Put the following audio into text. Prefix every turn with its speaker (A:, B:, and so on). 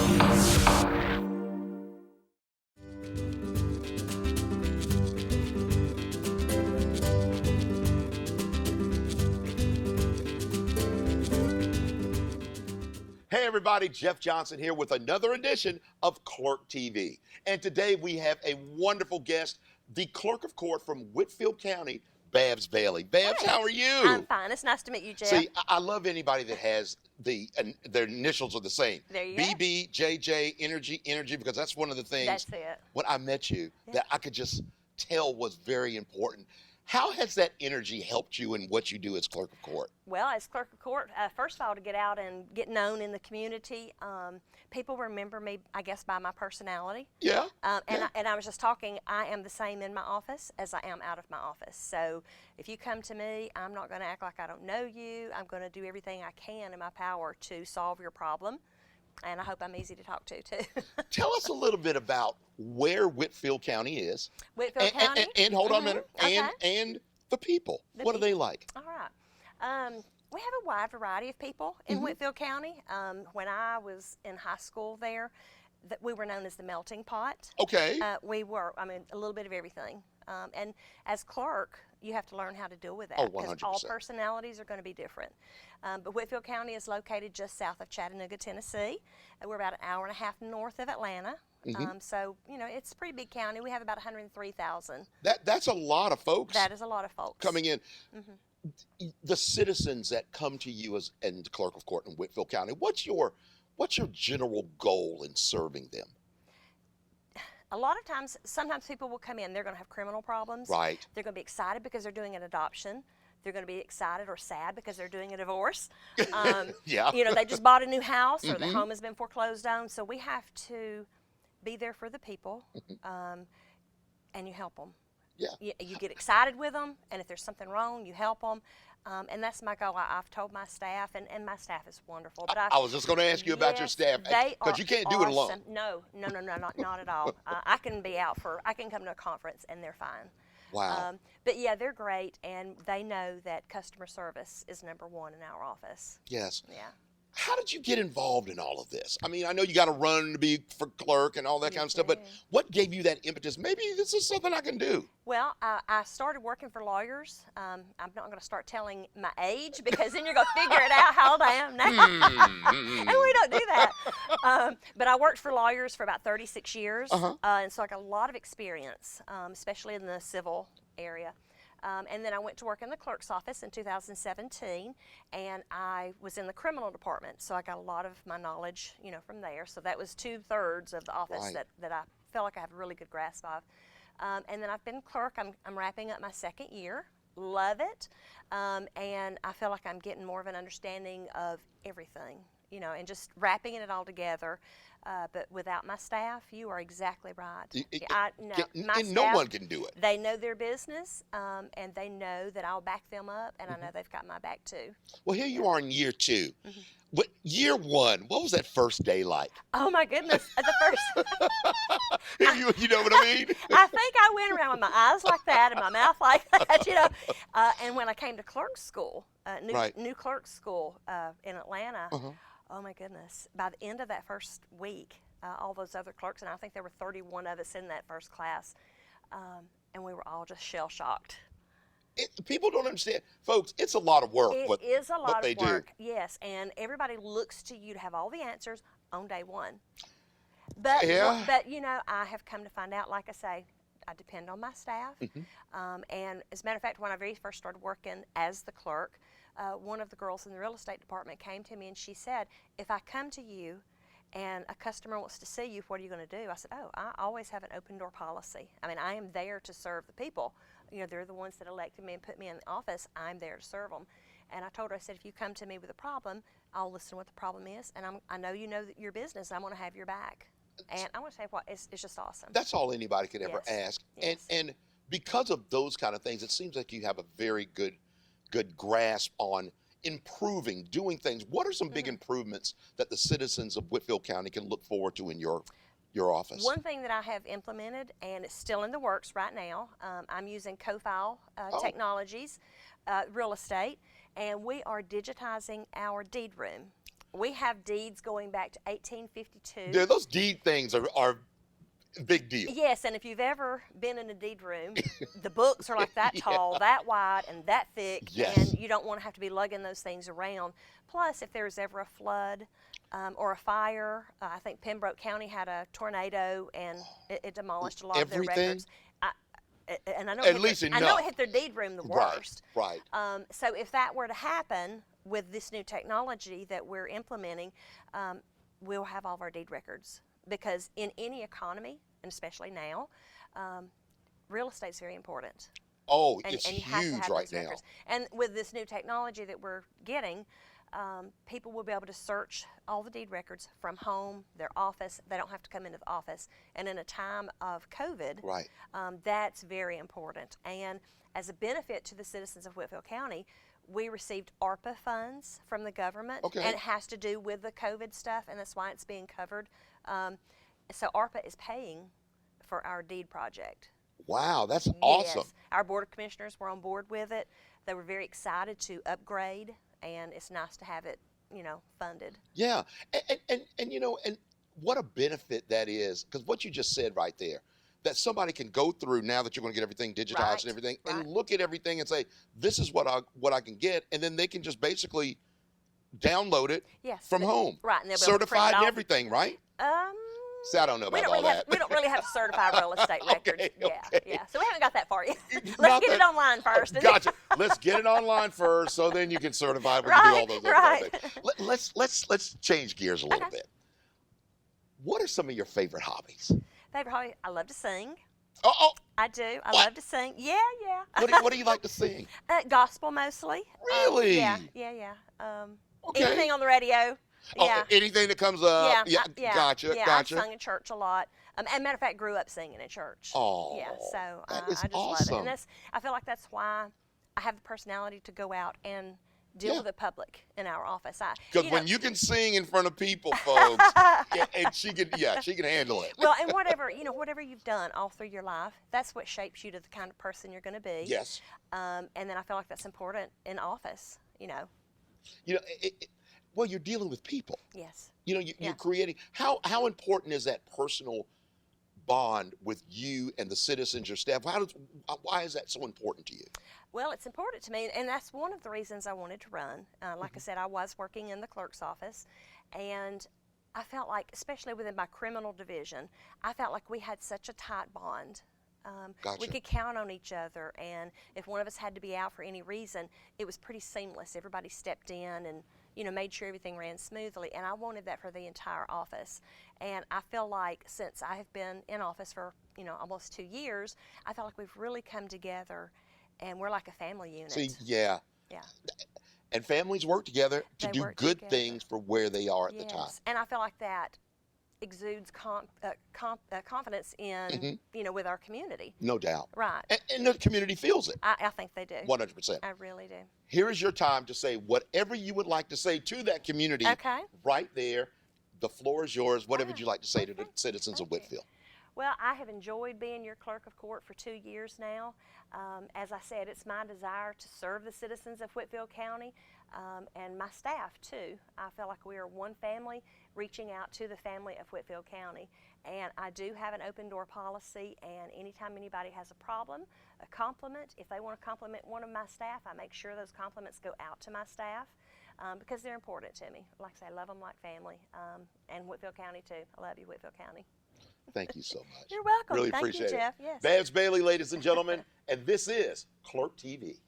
A: Hey everybody, Jeff Johnson here with another edition of Clerk TV. And today we have a wonderful guest, the Clerk of Court from Whitfield County, Babs Bailey. Babs,
B: Hey,
A: how are you?
B: I'm fine. It's nice to meet you, Jeff.
A: See, I love anybody that has their initials are the same.
B: There you go.
A: BB, JJ, Energy, because that's one of the things
B: That's it.
A: when I met you that I could just tell was very important. How has that energy helped you in what you do as Clerk of Court?
B: Well, as Clerk of Court, first of all, to get out and get known in the community, people remember me, I guess, by my personality.
A: Yeah.
B: And I was just talking, I am the same in my office as I am out of my office. So if you come to me, I'm not going to act like I don't know you. I'm going to do everything I can in my power to solve your problem. And I hope I'm easy to talk to, too.
A: Tell us a little bit about where Whitfield County is.
B: Whitfield County?
A: And hold on a minute.
B: Okay.
A: And the people. What are they like?
B: All right. We have a wide variety of people in Whitfield County. When I was in high school there, we were known as the melting pot.
A: Okay.
B: We were, a little bit of everything. And as clerk, you have to learn how to deal with that.
A: Oh,
B: because
A: 100%.
B: all personalities are going to be different. But Whitfield County is located just south of Chattanooga, Tennessee. We're about an hour and a half north of Atlanta. So, it's a pretty big county. We have about 103,000.
A: That's a lot of folks.
B: That is a lot of folks.
A: Coming in. The citizens that come to you as and the Clerk of Court in Whitfield County, what's your general goal in serving them?
B: A lot of times, sometimes people will come in, they're going to have criminal problems.
A: Right.
B: They're going to be excited because they're doing an adoption. They're going to be excited or sad because they're doing a divorce.
A: Yeah.
B: They just bought a new house or their home has been foreclosed on. So we have to be there for the people, and you help them.
A: Yeah.
B: You get excited with them, and if there's something wrong, you help them. And that's my goal. I've told my staff, and my staff is wonderful. But
A: I was just going to ask you about your staff, because you can't do it alone.
B: No, not at all. I can come to a conference, and they're fine.
A: Wow.
B: But yeah, they're great, and they know that customer service is number one in our office.
A: Yes.
B: Yeah.
A: How did you get involved in all of this? I mean, I know you got to run to be for clerk and all that kind of stuff, but what gave you that impetus? Maybe this is something I can do.
B: Well, I started working for lawyers. I'm not going to start telling my age because then you're going to figure it out how old I am now. And we don't do that. But I worked for lawyers for about 36 years, and so I got a lot of experience, especially in the civil area. And then I went to work in the clerk's office in 2017, and I was in the criminal department, so I got a lot of my knowledge, from there. So that was 2/3 of the office that I felt like I have a really good grasp of. And then I've been clerk. I'm wrapping up my second year. Love it. And I feel like I'm getting more of an understanding of everything, and just wrapping it all together. But without my staff, you are exactly right. My staff,
A: no one can do it.
B: They know their business, and they know that I'll back them up, and I know they've got my back too.
A: Well, here you are in year 2. What year 1? What was that first day like?
B: Oh my goodness, the first.
A: You know what I mean?
B: I think I went around with my eyes like that and my mouth like that, And when I came to clerk school, new clerk school in Atlanta. Oh my goodness. By the end of that first week, all those other clerks, and I think there were 31 of us in that first class, and we were all just shell-shocked.
A: People don't understand. Folks, it's a lot of work.
B: It is a lot of work,
A: do.
B: yes, and everybody looks to you to have all the answers on day one. But, I have come to find out, like I say, I depend on my staff. And as a matter of fact, when I very first started working as the clerk, one of the girls in the real estate department came to me and she said, if I come to you and a customer wants to see you, what are you going to do? I said, I always have an open door policy. I am there to serve the people. They're the ones that elected me and put me in the office. I'm there to serve them. And I told her, I said, if you come to me with a problem, I'll listen to what the problem is. And I know you know your business. I'm going to have your back. And I want to say it's just awesome.
A: That's all anybody could ever ask.
B: Yes.
A: And because of those kind of things, it seems like you have a very good grasp on improving, doing things. What are some big improvements that the citizens of Whitfield County can look forward to in your office?
B: One thing that I have implemented, and it's still in the works right now, I'm using co-file technologies, real estate, and we are digitizing our deed room. We have deeds going back to 1852.
A: Yeah, those deed things are big deal.
B: Yes, and if you've ever been in a deed room, the books are like that tall, that wide, and that thick,
A: Yes.
B: and you don't want to have to be lugging those things around. Plus, if there's ever a flood or a fire, I think Pembroke County had a tornado, and it demolished a lot of their
A: Everything?
B: records. And I know,
A: At least
B: I know it hit their deed room the worst.
A: Right.
B: So if that were to happen with this new technology that we're implementing, we'll have all of our deed records. Because in any economy, and especially now, real estate's very important.
A: Oh,
B: And
A: it's
B: you have to
A: huge
B: have
A: right
B: those
A: now.
B: records. And with this new technology that we're getting, people will be able to search all the deed records from home, their office. They don't have to come into the office. And in a time of COVID,
A: Right.
B: That's very important. And as a benefit to the citizens of Whitfield County, we received ARPA funds from the government.
A: Okay.
B: And it has to do with the COVID stuff, and that's why it's being covered. So ARPA is paying for our deed project.
A: Wow, that's awesome.
B: Yes. Our Board of Commissioners were on board with it. They were very excited to upgrade, and it's nice to have it, funded.
A: Yeah, and and what a benefit that is, because what you just said right there, that somebody can go through now that you're going to get everything digitized
B: Right,
A: and everything,
B: right.
A: and look at everything and say, this is what I can get, and then they can just basically download it
B: Yes.
A: from home,
B: Right, and they'll be able to print
A: certified
B: it
A: and
B: off.
A: everything, right? See, I don't know
B: We
A: about
B: don't
A: all
B: really
A: that.
B: we don't really have to certify real estate records.
A: Okay,
B: Yeah,
A: okay.
B: yeah. So we haven't got that far yet.
A: Not
B: Let's get it
A: that-
B: online first. and
A: Gotcha. Let's get it online first, so then you can certify it. We can do all those other
B: Right.
A: things. Let's change gears a little
B: Okay.
A: bit. What are some of your favorite hobbies?
B: Favorite hobby? I love to sing.
A: Oh,
B: I do. I
A: What?
B: love to sing. Yeah.
A: what do you like to sing?
B: Gospel mostly.
A: Really?
B: Yeah.
A: Okay.
B: Anything on the radio. Yeah.
A: Oh, anything that comes up.
B: yeah,
A: Gotcha.
B: Yeah,
A: Gotcha.
B: I've sung in church a lot. And matter of fact, grew up singing in church.
A: Oh,
B: Yeah, so
A: that is
B: I just love it.
A: awesome.
B: And I feel like that's why I have the personality to go out and deal
A: Yeah.
B: with the public in our office.
A: Because when you can sing in front of people, folks, and she can handle it.
B: Well, and whatever you've done all through your life, that's what shapes you to the kind of person you're going to be.
A: Yes.
B: And then I feel like that's important in office.
A: Well, you're dealing with people.
B: Yes.
A: You're
B: Yeah.
A: creating. How important is that personal bond with you and the citizens, your staff? Why is that so important to you?
B: Well, it's important to me, and that's one of the reasons I wanted to run. Like I said, I was working in the clerk's office, and I felt like, especially within my criminal division, I felt like we had such a tight bond.
A: Gotcha.
B: We could count on each other, and if one of us had to be out for any reason, it was pretty seamless. Everybody stepped in and made sure everything ran smoothly, and I wanted that for the entire office. And I feel like since I have been in office for almost 2 years, I feel like we've really come together, and we're like a family unit.
A: See, yeah.
B: Yeah.
A: And families work together to
B: They
A: do
B: work
A: good
B: together.
A: things for where they are at the time.
B: Yes, and I feel like that exudes confidence in with our community.
A: No doubt.
B: Right.
A: And the community feels it.
B: I think they do.
A: 100%.
B: I really do.
A: Here is your time to say whatever you would like to say to that community.
B: Okay.
A: Right there. The floor is yours. Whatever would you like to say to the
B: Okay.
A: citizens of
B: Okay.
A: Whitfield?
B: Well, I have enjoyed being your clerk of court for 2 years now. As I said, it's my desire to serve the citizens of Whitfield County and my staff too. I feel like we are one family reaching out to the family of Whitfield County. And I do have an open door policy, and anytime anybody has a problem, a compliment, if they want to compliment one of my staff, I make sure those compliments go out to my staff because they're important to me. Like I say, I love them like family, and Whitfield County too. I love you, Whitfield County.
A: Thank you so much.
B: You're welcome.
A: Really
B: Thank
A: appreciate
B: you,
A: it.
B: Jeff. Yes.
A: Babs Bailey, ladies and gentlemen, and this is Clerk TV.